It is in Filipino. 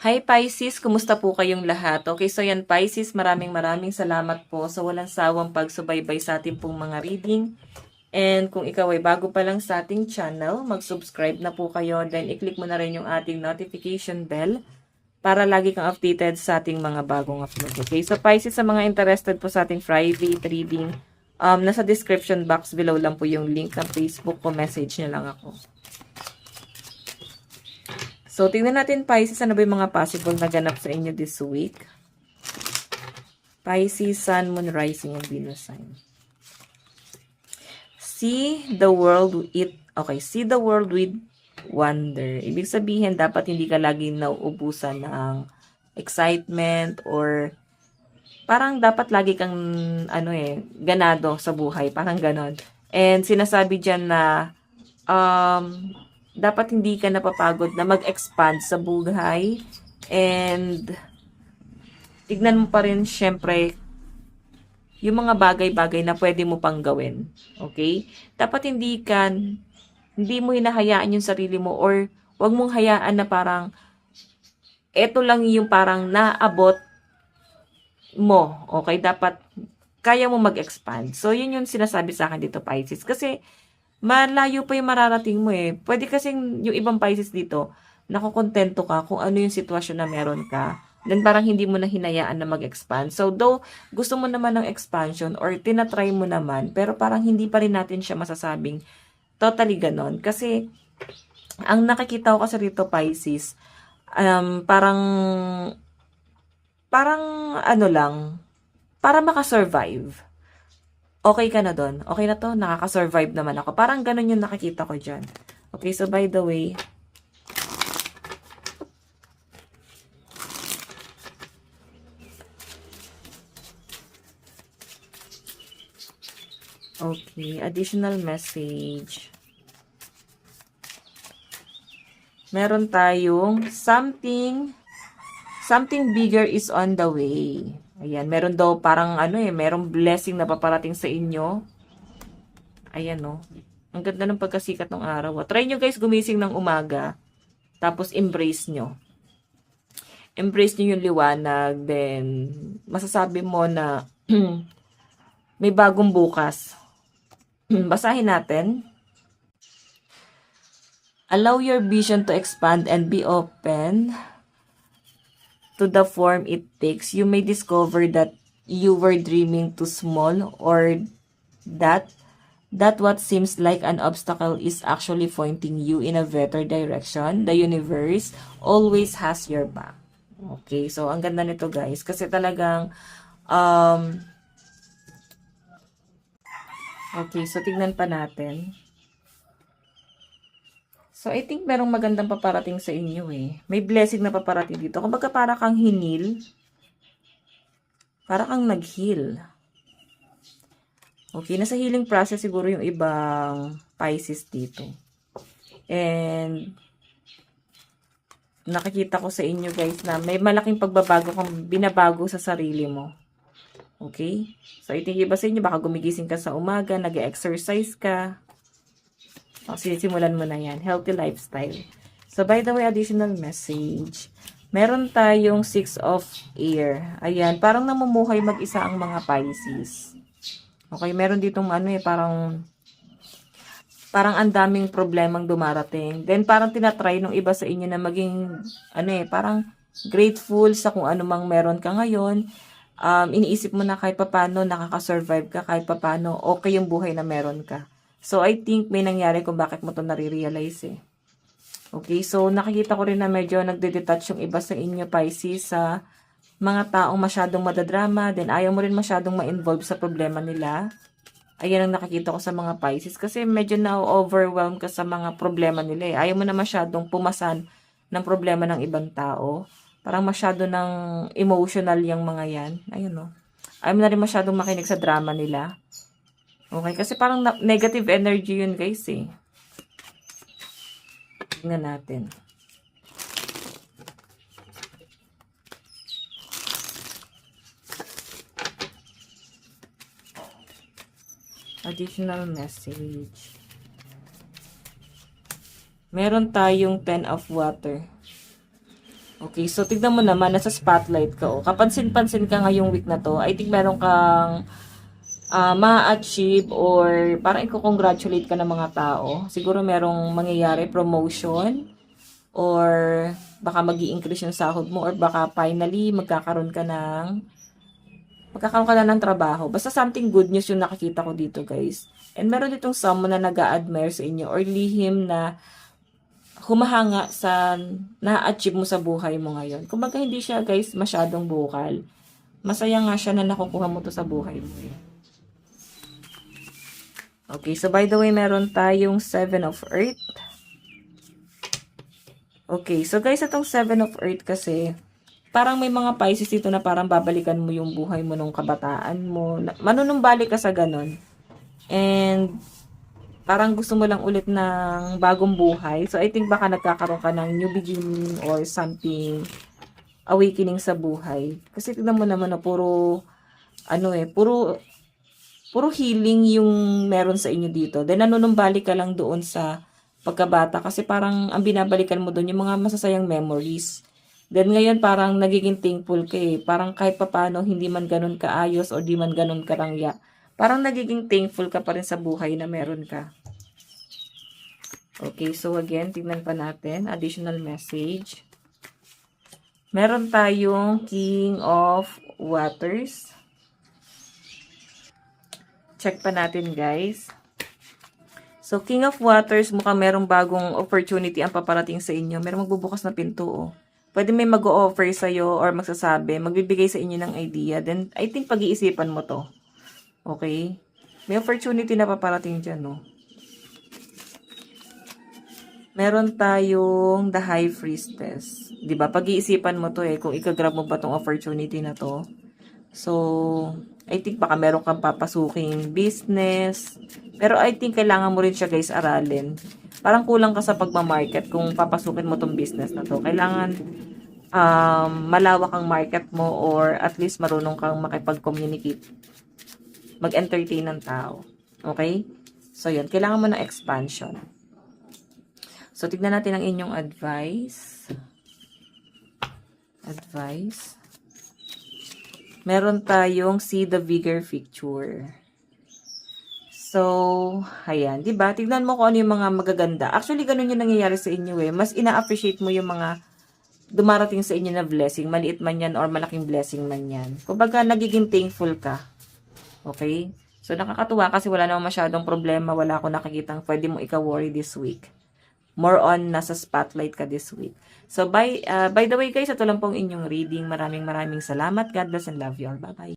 Hi Pisces, kumusta po kayong lahat? Okay, so yan Pisces, maraming salamat po sa walang sawang pagsubaybay sa ating pong mga reading. And kung ikaw ay bago pa lang sa ating channel, mag-subscribe na po kayo. Then i-click mo na rin yung ating notification bell para lagi kang updated sa ating mga bagong upload. Okay, so Pisces, sa mga interested po sa ating private reading, nasa description box below lang po yung link ng Facebook ko. Message nyo lang ako. So, tingnan natin Pisces, ano ba yung mga possible na ganap sa inyo this week? Pisces, Sun, Moon, Rising, and Venus sign. See the world see the world with wonder. Ibig sabihin, dapat hindi ka laging nauubusan ng excitement or parang dapat lagi kang, ganado sa buhay. Parang ganon. And sinasabi dyan na, dapat hindi ka napapagod na mag-expand sa buhay and tignan mo pa rin syempre yung mga bagay-bagay na pwede mo pang gawin. Okay? Dapat hindi mo hinahayaan yung sarili mo or wag mong hayaan na parang eto lang yung parang naabot mo. Okay? Dapat kaya mo mag-expand. So, yun yung sinasabi sa akin dito, Pisces. Kasi, malayo pa yung mararating mo eh. Pwede kasing yung ibang Pisces dito, nakukontento ka kung ano yung sitwasyon na meron ka. Then parang hindi mo na hinayaan na mag-expand. So though gusto mo naman ng expansion or tinatry mo naman, pero parang hindi pa rin natin siya masasabing totally ganon. Kasi ang nakikita ko kasi rito Pisces, parang ano lang, para makasurvive. Okay ka na doon. Okay na to, nakaka-survive naman ako. Parang ganun yung nakikita ko dyan. Okay, so by the way, okay, additional message. Meron tayong something bigger is on the way. Ayan, meron daw parang merong blessing na paparating sa inyo. Ayan ang ganda ng pagkasikat ng araw. Try nyo guys gumising ng umaga. Tapos embrace nyo. Embrace nyo yung liwanag. Then, masasabi mo na may bagong bukas. Basahin natin. Allow your vision to expand and be open to the form it takes. You may discover that you were dreaming too small or that what seems like an obstacle is actually pointing you in a better direction. The universe always has your back. Okay, so ang ganda nito guys kasi talagang okay, so tignan pa natin. So, I think merong magandang paparating sa inyo eh. May blessing na paparating dito. Kumbaga para kang hinil. Para kang nag-heal. Okay, nasa healing process siguro yung ibang Pisces dito. And, nakikita ko sa inyo guys na may malaking pagbabago kang binabago sa sarili mo. Okay? So, I think iba sa inyo, baka gumigising ka sa umaga, nag-exercise ka. Sisimulan mo na yan. Healthy lifestyle. So, by the way, additional message. Meron tayong 6 of air. Ayan, parang namumuhay mag-isa ang mga Pisces. Okay, meron ditong parang ang daming problemang dumarating. Then, parang tinatry nung iba sa inyo na maging, parang grateful sa kung ano mang meron ka ngayon. Iniisip mo na kahit papano nakaka-survive ka, kahit papano okay yung buhay na meron ka. So, I think may nangyari kung bakit mo ito nare-realize eh. Okay, so nakikita ko rin na medyo nagde-detach yung iba sa inyo, Pisces, sa mga taong masyadong madadrama, then ayaw mo rin masyadong ma-involve sa problema nila. Ayan ang nakikita ko sa mga Pisces kasi medyo na-overwhelm ka sa mga problema nila eh. Ayaw mo na masyadong pumasan ng problema ng ibang tao. Parang masyado ng emotional yung mga yan. Ayun Ayaw mo na rin masyadong makinig sa drama nila. Okay, kasi parang negative energy yun guys eh. Tingnan natin. Additional message. Meron tayong 10 of water. Okay, so tignan mo naman, nasa spotlight ka. Oh. Kapansin-pansin ka ngayong week na to. I think meron kang ma-achieve or parang i-congratulate ka ng mga tao. Siguro merong mangyayari, promotion, or baka mag-i-increase yung sahod mo, or baka finally magkakaroon ka na ng trabaho. Basta something good news yung nakikita ko dito, guys. And meron ditong someone na nag-a-admire sa inyo or lihim na humahanga sa na-achieve mo sa buhay mo ngayon. Kumbaga hindi siya, guys, masyadong bukal. Masaya nga siya na nakukuha mo to sa buhay mo. Okay, so by the way, meron tayong 7 of Earth. Okay, so guys, itong 7 of Earth kasi, parang may mga Pisces dito na parang babalikan mo yung buhay mo nung kabataan mo. Manunumbalik ka sa ganon. And, parang gusto mo lang ulit ng bagong buhay. So, I think baka nagkakaroon ka ng new beginning or something awakening sa buhay. Kasi tignan mo naman na puro healing yung meron sa inyo dito. Then, nanunumbalik ka lang doon sa pagkabata. Kasi parang ang binabalikan mo doon yung mga masasayang memories. Then, ngayon parang nagiging thankful ka eh. Parang kahit papano hindi man ganun kaayos o di man ganun karangya. Parang nagiging thankful ka pa rin sa buhay na meron ka. Okay, so again, tignan pa natin. Additional message. Meron tayong King of Waters. Check pa natin, guys. So, King of Waters, mukhang merong bagong opportunity ang paparating sa inyo. Merong magbubukas na pinto, oh. Pwede may mag-o-offer sa'yo or magsasabi, magbibigay sa inyo ng idea. Then, I think pag-iisipan mo to. Okay? May opportunity na paparating dyan, no? Meron tayong The High Priestess. Diba? Pag-iisipan mo to eh, kung ikagrab mo ba tong opportunity na to. So, I think baka meron kang papasuking business. Pero I think kailangan mo rin siya, guys, aralin. Parang kulang ka sa pagmamarket kung papasukin mo tong business na to. Kailangan malawak ang market mo or at least marunong kang makipag-communicate. Mag-entertain ng tao. Okay? So, yun. Kailangan mo ng expansion. So, tignan natin ang inyong advice. Meron tayong see the bigger picture. So, ayan. Diba? Tignan mo kung ano yung mga magaganda. Actually, ganun yung nangyayari sa inyo eh. Mas ina-appreciate mo yung mga dumarating sa inyo na blessing. Maliit man yan or malaking blessing man yan. Kumbaga, nagiging thankful ka. Okay? So, nakakatuwa kasi wala namang masyadong problema. Wala akong nakikitang pwede mo ika-worry this week. More on, nasa spotlight ka this week. So, by the way guys, ito lang pong inyong reading. Maraming salamat. God bless and love you all. Bye-bye.